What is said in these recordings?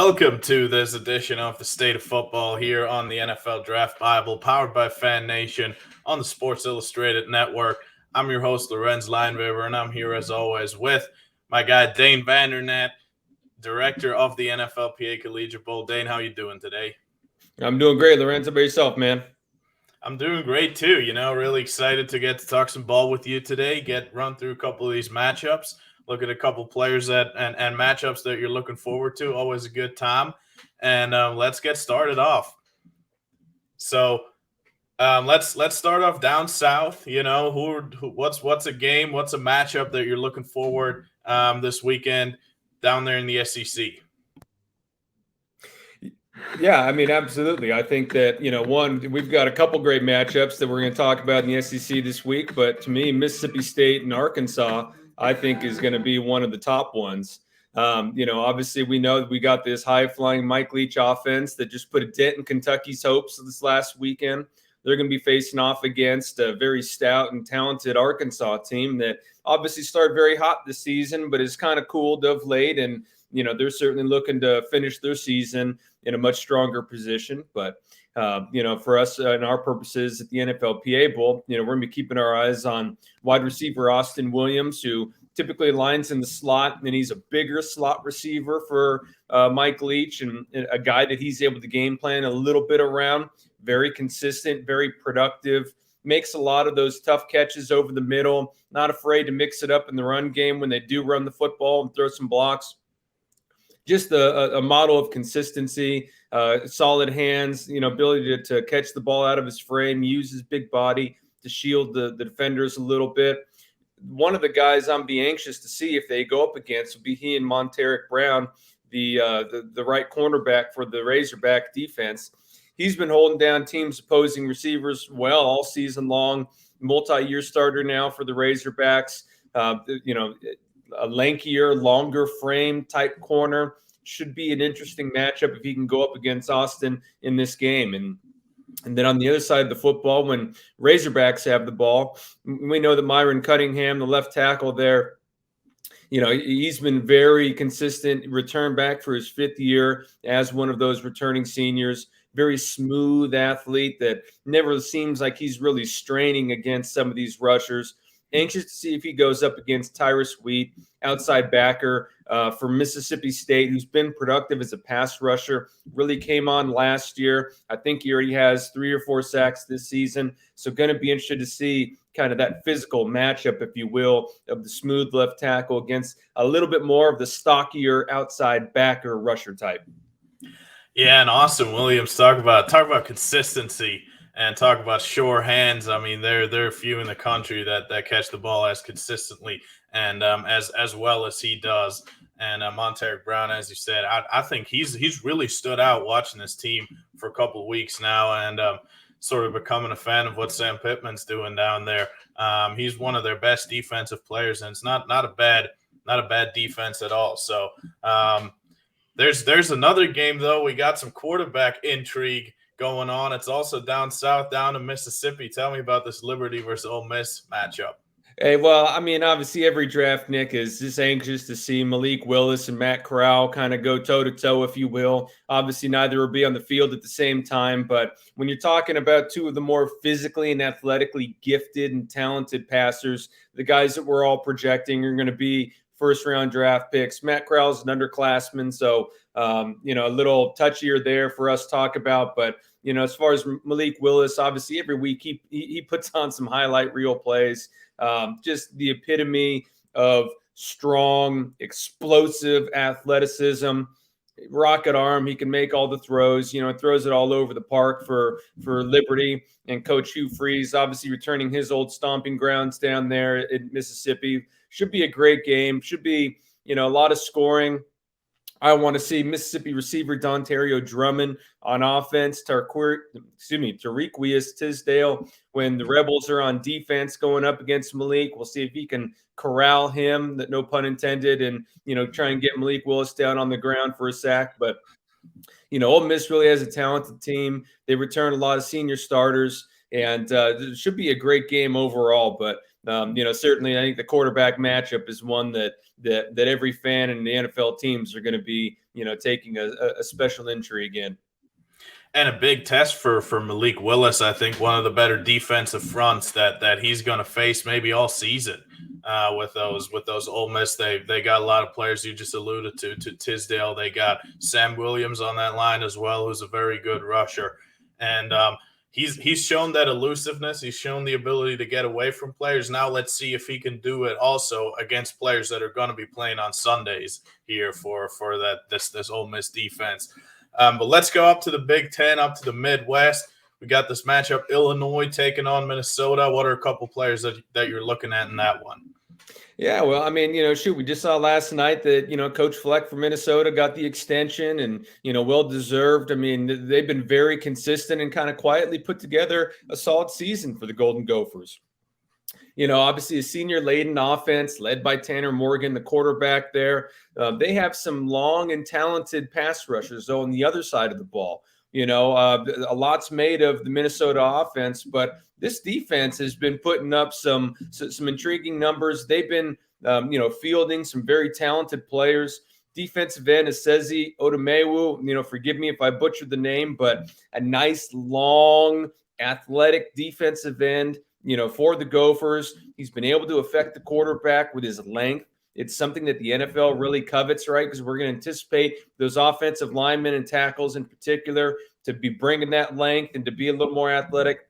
Welcome to this edition of the State of Football here on the NFL Draft Bible, powered by Fan Nation on the Sports Illustrated Network. I'm your host, Lorenz Leinweber, and I'm here as always with my guy, Dane Vandernat, director of the NFLPA Collegiate Bowl. Dane, how you doing today? I'm doing great, Lorenz. How about yourself, man? I'm doing great too. Really excited to get to talk some ball with you today, run through a couple of these matchups, look at a couple players and matchups that you're looking forward to. Always a good time. And let's get started off. So let's start off down south. What's a game, what's a matchup that you're looking forward this weekend down there in the SEC? Yeah, I mean, absolutely. I think that, we've got a couple great matchups that we're going to talk about in the SEC this week. But to me, Mississippi State and Arkansas, I think, is going to be one of the top ones. Obviously, we know that we got this high-flying Mike Leach offense that just put a dent in Kentucky's hopes this last weekend. They're going to be facing off against a very stout and talented Arkansas team that obviously started very hot this season, but is kind of cooled of late. And they're certainly looking to finish their season in a much stronger position. But, for us and our purposes at the NFLPA Bowl, we're going to be keeping our eyes on wide receiver Austin Williams, who typically lines in the slot, and he's a bigger slot receiver for Mike Leach, and a guy that he's able to game plan a little bit around. Very consistent, very productive, makes a lot of those tough catches over the middle, not afraid to mix it up in the run game when they do run the football and throw some blocks. Just a model of consistency, solid hands, ability to catch the ball out of his frame, use his big body to shield the defenders a little bit. One of the guys I'm be anxious to see if they go up against will be he and Monteric Brown, the right cornerback for the Razorback defense. He's been holding down teams' opposing receivers well all season long. Multi-year starter now for the Razorbacks. A lankier, longer frame type corner. Should be an interesting matchup if he can go up against Austin in this game. And then on the other side of the football, when Razorbacks have the ball, we know that Myron Cunningham, the left tackle there, he's been very consistent return back for his fifth year as one of those returning seniors. Very smooth athlete that never seems like he's really straining against some of these rushers. Anxious to see if he goes up against Tyrus Wheat, outside backer for Mississippi State, who's been productive as a pass rusher. Really came on last year. I think he already has 3 or 4 sacks this season. So going to be interested to see kind of that physical matchup, if you will, of the smooth left tackle against a little bit more of the stockier outside backer rusher type. Yeah, and Austin Williams, talk about consistency. And talk about sure hands. I mean, there are a few in the country that catch the ball as consistently and as well as he does. And Monteric Brown, as you said, I think he's really stood out watching this team for a couple of weeks now, and sort of becoming a fan of what Sam Pittman's doing down there. He's one of their best defensive players, and it's not a bad defense at all. So there's another game though. We got some quarterback intrigue going on. It's also down south, down in Mississippi. Tell me about this Liberty versus Ole Miss matchup. Hey, well, I mean, obviously every draft, Nick, is just anxious to see Malik Willis and Matt Corral kind of go toe-to-toe, if you will. Obviously, neither will be on the field at the same time, but when you're talking about two of the more physically and athletically gifted and talented passers, the guys that we're all projecting are going to be first-round draft picks. Matt Corral's an underclassman, so a little touchier there for us to talk about. But as far as Malik Willis, obviously every week he puts on some highlight reel plays. Just the epitome of strong, explosive athleticism. Rocket arm. He can make all the throws. Throws it all over the park for Liberty. And Coach Hugh Freeze, obviously returning his old stomping grounds down there in Mississippi. Should be a great game. Should be, a lot of scoring. I want to see Mississippi receiver Dontario Drummond on offense. Tariquius Tisdale, when the Rebels are on defense going up against Malik. We'll see if he can corral him, no pun intended, and, try and get Malik Willis down on the ground for a sack. But, Ole Miss really has a talented team. They return a lot of senior starters, and it should be a great game overall. But, certainly I think the quarterback matchup is one that every fan in the NFL teams are going to be taking a special injury again. And a big test for Malik Willis. I think one of the better defensive fronts that he's going to face maybe all season. With those Ole Miss, they got a lot of players you just alluded to Tisdale. They got Sam Williams on that line as well, who's a very good rusher, and he's shown that elusiveness. He's shown the ability to get away from players. Now let's see if he can do it also against players that are going to be playing on Sundays here for this Ole Miss defense. But let's go up to the Big Ten, up to the Midwest. We got this matchup, Illinois taking on Minnesota. What are a couple players that you're looking at in that one? Yeah, well, I mean, we just saw last night that, Coach Fleck from Minnesota got the extension and, well-deserved. I mean, they've been very consistent and kind of quietly put together a solid season for the Golden Gophers. Obviously a senior-laden offense led by Tanner Morgan, the quarterback there. They have some long and talented pass rushers, though, on the other side of the ball. A lot's made of the Minnesota offense, but this defense has been putting up some intriguing numbers. They've been, fielding some very talented players. Defensive end is Sezi Odumewu. Forgive me if I butchered the name, but a nice, long, athletic defensive end, for the Gophers. He's been able to affect the quarterback with his length. It's something that the NFL really covets, right? Because we're going to anticipate those offensive linemen and tackles in particular to be bringing that length and to be a little more athletic.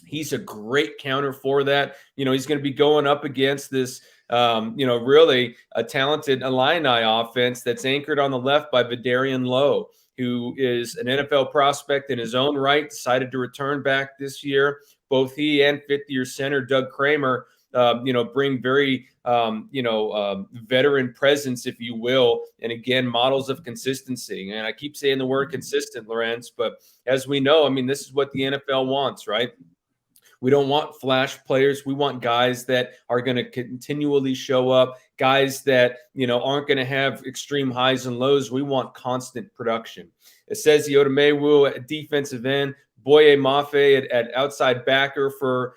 He's a great counter for that. He's going to be going up against this, really a talented Illini offense that's anchored on the left by Vidarian Lowe, who is an NFL prospect in his own right, decided to return back this year. Both he and fifth-year center Doug Kramer bring very, veteran presence, if you will, and again, models of consistency. And I keep saying the word consistent, Lorenz, but as we know, I mean, this is what the NFL wants, right? We don't want flash players. We want guys that are going to continually show up, guys that, aren't going to have extreme highs and lows. We want constant production. It says Odumewu at defensive end, Boye Mafe at outside backer for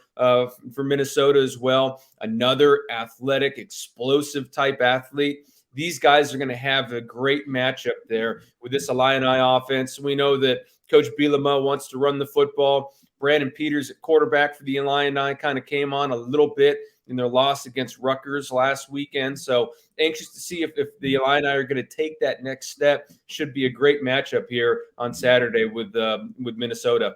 Minnesota as well. Another athletic, explosive type athlete. These guys are going to have a great matchup there with this Illini offense. We know that Coach Bielema wants to run the football. Brandon Peters at quarterback for the Illini kind of came on a little bit in their loss against Rutgers last weekend. So anxious to see if the Illini are going to take that next step. Should be a great matchup here on Saturday with Minnesota.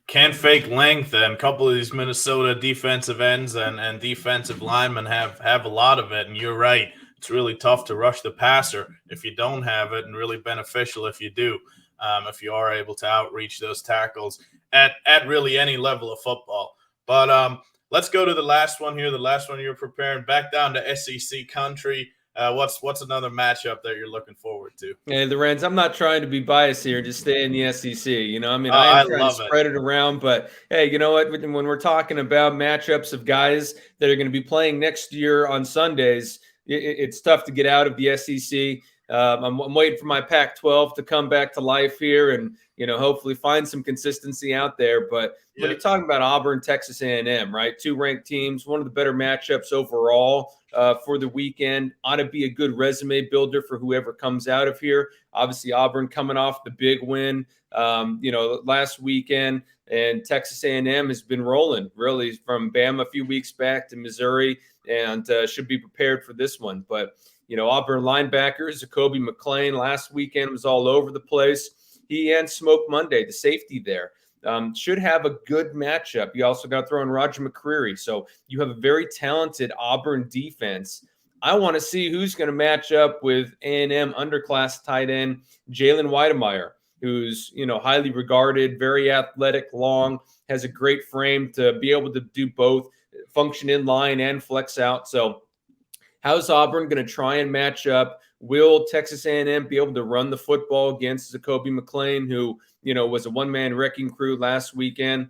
Can't fake length, and a couple of these Minnesota defensive ends and defensive linemen have a lot of it. And you're right, it's really tough to rush the passer if you don't have it, and really beneficial if you do. If you are able to outreach those tackles at really any level of football. But let's go to the last one here. The last one you're preparing. Back down to SEC country. What's another matchup that you're looking forward to? Hey, Lorenz, I'm not trying to be biased here. Just stay in the SEC. I am trying to spread it around. But hey, you know what? When we're talking about matchups of guys that are going to be playing next year on Sundays, it's tough to get out of the SEC. I'm waiting for my Pac-12 to come back to life here and, hopefully find some consistency out there. But when you're talking about Auburn, Texas A&M, right? Two ranked teams, one of the better matchups overall for the weekend. Ought to be a good resume builder for whoever comes out of here. Obviously, Auburn coming off the big win, last weekend. And Texas A&M has been rolling, really, from Bama a few weeks back to Missouri, and should be prepared for this one. But Auburn linebackers, Jacoby McClain last weekend was all over the place. He and Smoke Monday, the safety there, should have a good matchup. You also got to throw in Roger McCreary. So you have a very talented Auburn defense. I want to see who's going to match up with A&M underclass tight end Jalen Weidemeyer, who's, highly regarded, very athletic, long, has a great frame to be able to do both, function in line and flex out. So how's Auburn going to try and match up? Will Texas A&M be able to run the football against Jacoby McClain, who, was a one-man wrecking crew last weekend?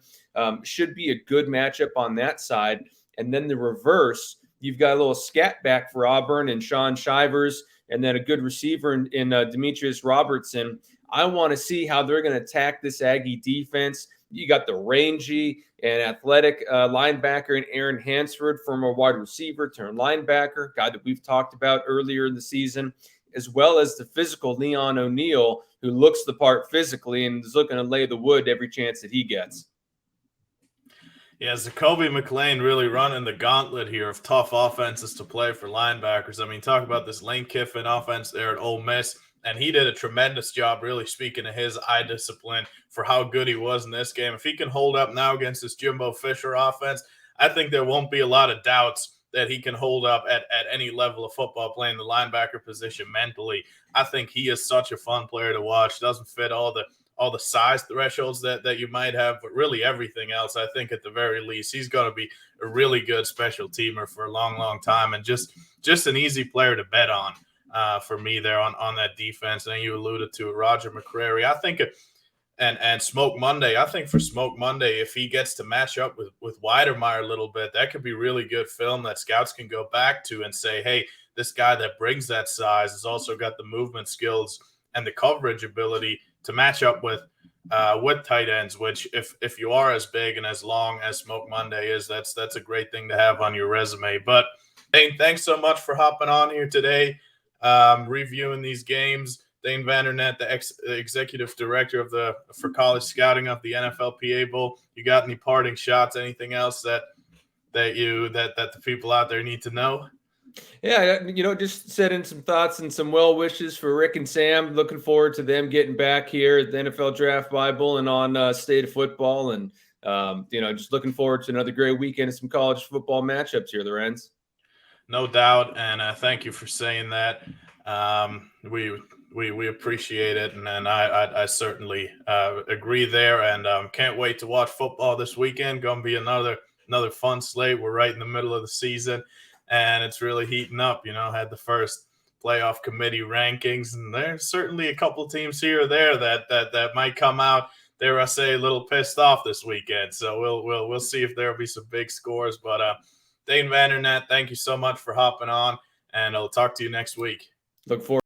Should be a good matchup on that side. And then the reverse, you've got a little scat back for Auburn and Sean Shivers, and then a good receiver in Demetrius Robertson. I want to see how they're going to attack this Aggie defense. You got the rangy and athletic linebacker in Aaron Hansford, former wide receiver turned linebacker, guy that we've talked about earlier in the season. as well as the physical Leon O'Neal, who looks the part physically and is looking to lay the wood every chance that he gets. Yeah, Zacoby McClain really running the gauntlet here of tough offenses to play for linebackers. I mean, talk about this Lane Kiffin offense there at Ole Miss, and he did a tremendous job really speaking to his eye discipline for how good he was in this game. If he can hold up now against this Jimbo Fisher offense, I think there won't be a lot of doubts that he can hold up at any level of football playing the linebacker position mentally. I think he is such a fun player to watch. Doesn't fit all the size thresholds that you might have, but really everything else. I think at the very least, he's going to be a really good special teamer for a long, long time, and just an easy player to bet on for me there on that defense. And you alluded to Roger McCreary. I think and Smoke Monday. I think for Smoke Monday, if he gets to match up with Weidermeyer a little bit, that could be really good film that scouts can go back to and say, hey, this guy that brings that size has also got the movement skills and the coverage ability to match up with tight ends, which if you are as big and as long as Smoke Monday is, that's a great thing to have on your resume. But Dane, thanks so much for hopping on here today, reviewing these games. Dane Vandernat, the executive director for college scouting of the NFLPA Bowl. You got any parting shots? Anything else that the people out there need to know? Yeah, just set in some thoughts and some well wishes for Rick and Sam. Looking forward to them getting back here at the NFL Draft Bible and on State of Football. And, just looking forward to another great weekend of some college football matchups here, Lorenz. No doubt. And thank you for saying that. We appreciate it. And I certainly agree there. And can't wait to watch football this weekend. Going to be another fun slate. We're right in the middle of the season, and it's really heating up. Had the first playoff committee rankings, and there's certainly a couple teams here or there that might come out, dare I say, a little pissed off this weekend. So we'll see if there'll be some big scores. But Dane Vandernat, thank you so much for hopping on, and I'll talk to you next week. Look forward.